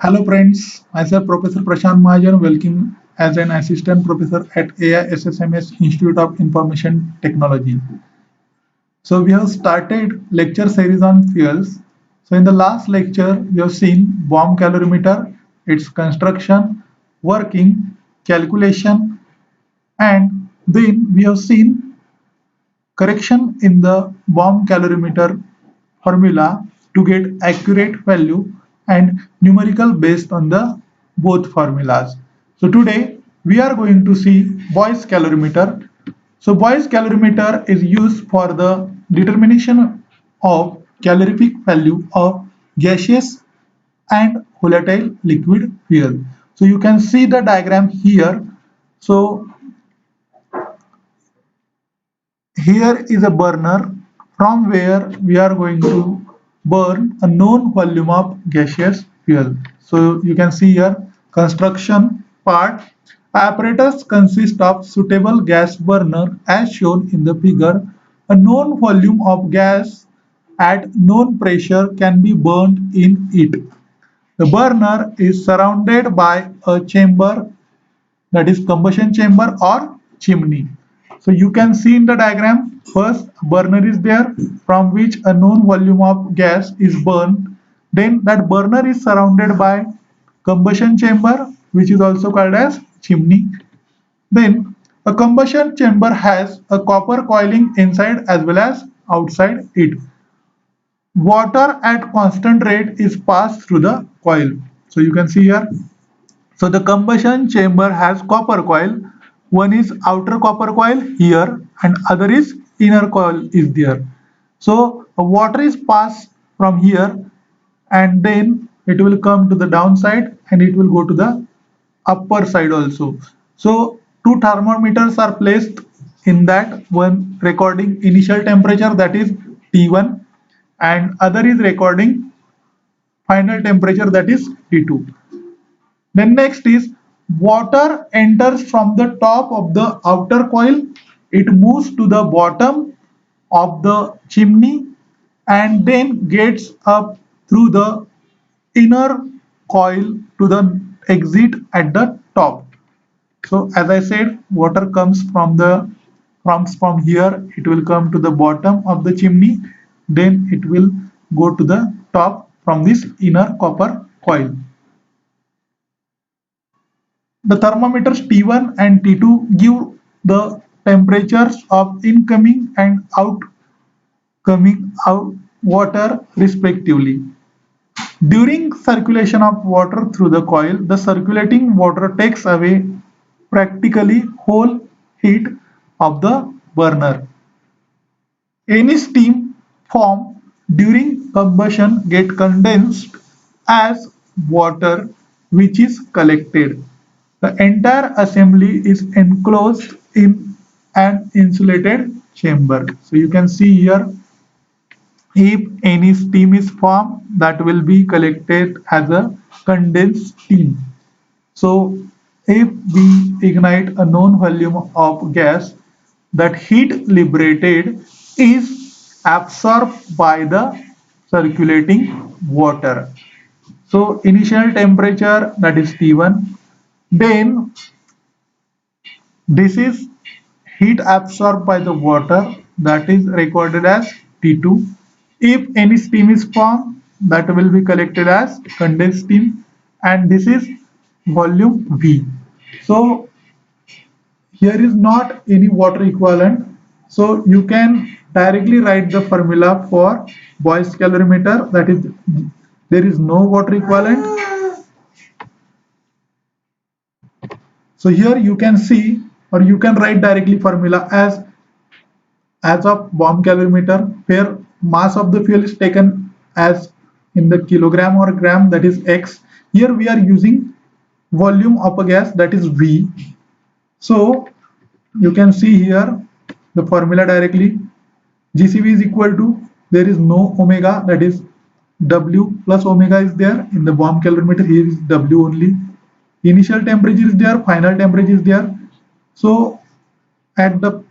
Hello friends, myself Professor Prashant Mahajan, welcome as an assistant professor at AISSMS Institute of Information Technology. So we have started lecture series on fuels. So in the last lecture, we have seen bomb calorimeter, its construction, working, calculation, and then we have seen correction in the bomb calorimeter formula to get accurate value and numerical based on the both formulas. So today we are going to see Boyce calorimeter. So Boyce calorimeter is used for the determination of calorific value of gaseous and volatile liquid fuel. So you can see the diagram here. So here is a burner from where we are going to burn a known volume of gaseous fuel. So you can see here construction part. Apparatus consists of suitable gas burner as shown in the figure. A known volume of gas at known pressure can be burned in it. The burner is surrounded by a chamber, that is combustion chamber or chimney. So you can see in the diagram, first burner is there from which a known volume of gas is burned. Then that burner is surrounded by combustion chamber, which is also called as chimney. Then a combustion chamber has a copper coiling inside as well as outside it. Water at constant rate is passed through the coil. So you can see here, so the combustion chamber has copper coil. One is outer copper coil here and other is inner coil is there. So water is passed from here and then it will come to the downside and it will go to the upper side also. So two thermometers are placed in that, one recording initial temperature, that is T1, and other is recording final temperature, that is T2. Then next is water enters from the top of the outer coil, it moves to the bottom of the chimney and then gets up through the inner coil to the exit at the top. So as I said, water comes from here, it will come to the bottom of the chimney, then it will go to the top from this inner copper coil. The thermometers T1 and T2 give the temperatures of incoming and outgoing water respectively. During circulation of water through the coil, the circulating water takes away practically whole heat of the burner. Any steam formed during combustion get condensed as water which is collected. The entire assembly is enclosed in an insulated chamber. So you can see here, if any steam is formed, that will be collected as a condensed steam. So if we ignite a known volume of gas, that heat liberated is absorbed by the circulating water. So initial temperature, that is T1, then this is heat absorbed by the water, that is recorded as T2. If any steam is formed, that will be collected as condensed steam and this is volume V. So here is not any water equivalent. So you can directly write the formula for Boyce calorimeter, that is there is no water equivalent. So here you can see, or you can write directly formula as of bomb calorimeter, where mass of the fuel is taken as in the kilogram or gram, that is X. Here we are using volume of a gas, that is V. So you can see here the formula directly. GCV is equal to, there is no omega, that is W plus omega is there in the bomb calorimeter. Here is W only. Initial temperature is there, final temperature is there. So at the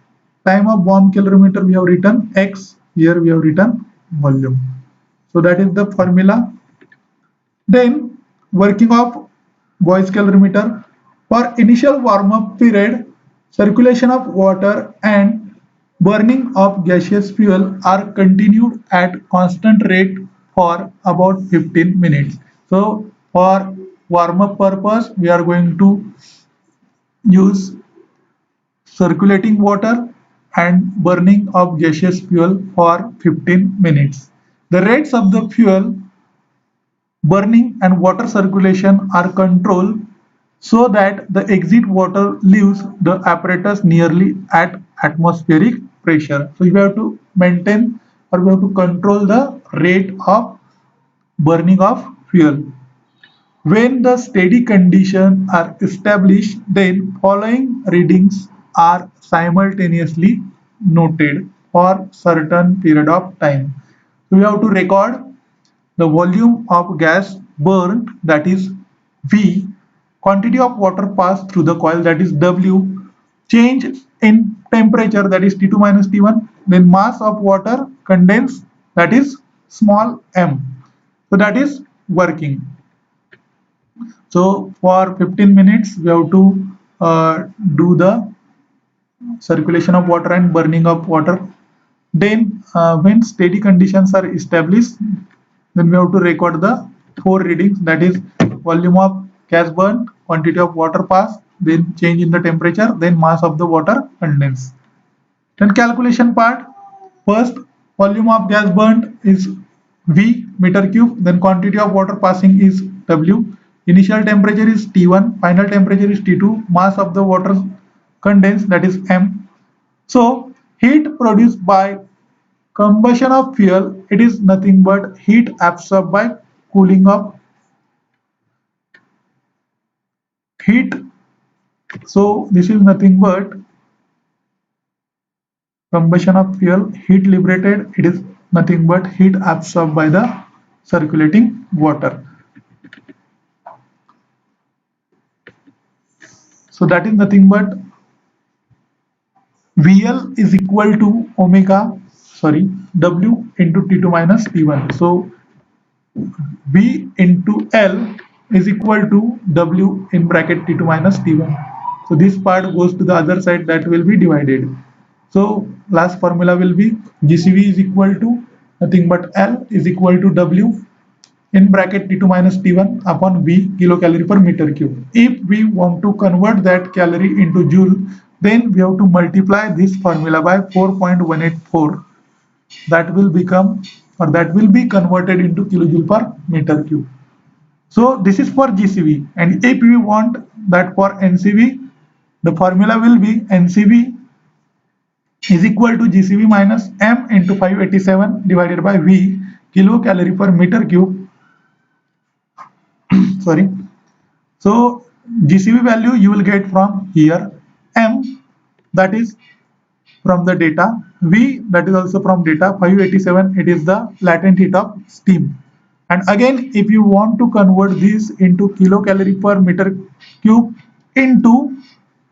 time of bomb calorimeter we have written X, here we have written volume. So that is the formula. Then working of Boyce calorimeter. For initial warm-up period, circulation of water and burning of gaseous fuel are continued at constant rate for about 15 minutes. So for warm-up purpose, we are going to use circulating water and burning of gaseous fuel for 15 minutes. The rates of the fuel burning and water circulation are controlled so that the exit water leaves the apparatus nearly at atmospheric pressure. So you have to maintain or we have to control the rate of burning of fuel. When the steady conditions are established, then following readings are simultaneously noted for certain period of time. So we have to record the volume of gas burned, that is V, quantity of water passed through the coil, that is W, change in temperature, that is T2 minus T1, then mass of water condensed, that is small m. So that is working. So for 15 minutes we have to do the circulation of water and burning of water. Then when steady conditions are established, then we have to record the four readings, that is volume of gas burned, quantity of water passed, then change in the temperature, then mass of the water condensed. Then calculation part, first volume of gas burned is V meter cube, then quantity of water passing is W, initial temperature is T1, final temperature is T2, mass of the water condensed, that is M. So heat produced by combustion of fuel, it is nothing but heat absorbed by cooling of heat. So this is nothing but combustion of fuel, heat liberated, it is nothing but heat absorbed by the circulating water. So that is nothing but VL is equal to W into T2 minus T1. So V into L is equal to W in bracket T2 minus T1. So this part goes to the other side, that will be divided. So last formula will be GCV is equal to nothing but L is equal to W in bracket T2 minus T1 upon V kilocalorie per meter cube. If we want to convert that calorie into joule, then we have to multiply this formula by 4.184. That will become, or that will be converted into kilojoule per meter cube. So this is for GCV, and if we want that for NCV, the formula will be NCV is equal to GCV minus M into 587 divided by V kilocalorie per meter cube. Sorry. So GCV value you will get from here, M that is from the data, V that is also from data, 587 it is the latent heat of steam. And again, if you want to convert this into kilocalorie per meter cube into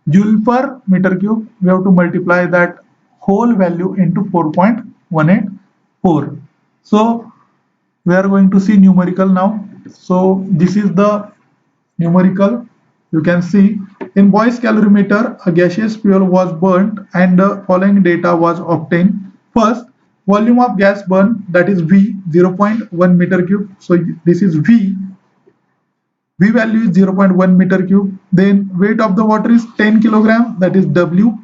joule per meter cube, we have to multiply that whole value into 4.184. So we are going to see numerical now. So this is the numerical. You can see in Boyce calorimeter a gaseous fuel was burnt and the following data was obtained. First, volume of gas burned, that is V, 0.1 meter cube. So this is V. V value is 0.1 meter cube. Then weight of the water is 10 kilogram, that is W.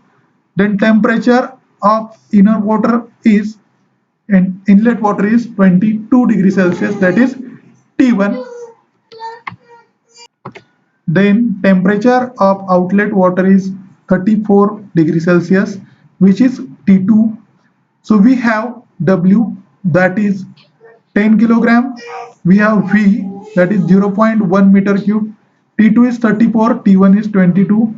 Then temperature of inner water is, and inlet water is 22 degrees Celsius, that is T1. Then temperature of outlet water is 34 degrees Celsius, which is T2. So we have W, that is 10 kilogram. We have V, that is 0.1 meter cube. T2 is 34, T1 is 22.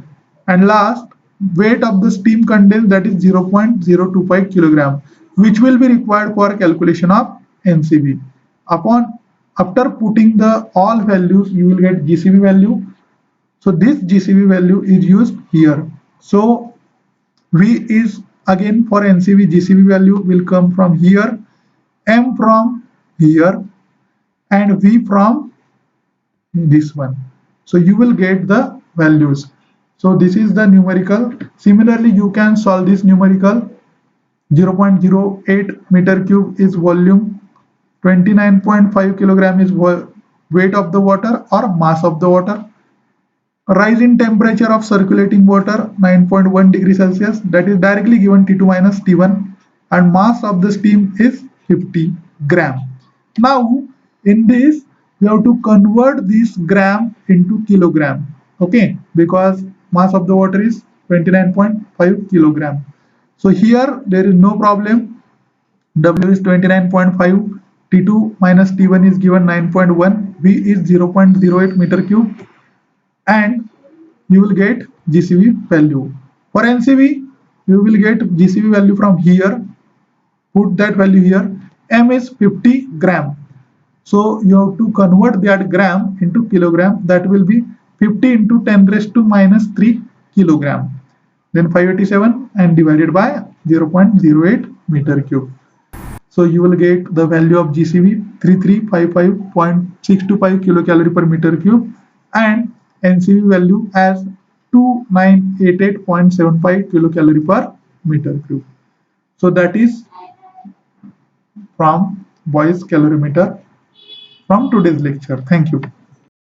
And last, weight of the steam condensed, that is 0.025 kilogram, which will be required for calculation of NCV. After putting the all values, you will get GCV value. So this GCV value is used here. So V is again for NCV, GCV value will come from here, M from here, and V from this one. So you will get the values. So this is the numerical. Similarly, you can solve this numerical. 0.08 meter cube is volume, 29.5 kilogram is weight of the water or mass of the water. Rise in temperature of circulating water 9.1 degree Celsius, that is directly given T2 minus T1, and mass of the steam is 50 gram. Now in this we have to convert this gram into kilogram, okay, because mass of the water is 29.5 kilogram. So here there is no problem. W is 29.5, T2 minus T1 is given 9.1, V is 0.08 meter cube, and you will get GCV value. For NCV, you will get GCV value from here. Put that value here. M is 50 gram. So you have to convert that gram into kilogram. That will be 50 into 10 raised to minus 3 kilogram. Then 587 and divided by 0.08 meter cube. So you will get the value of GCV 3355.625 kilocalorie per meter cube and NCV value as 2988.75 kilocalorie per meter cube. So that is from Boyce calorimeter from today's lecture. Thank you.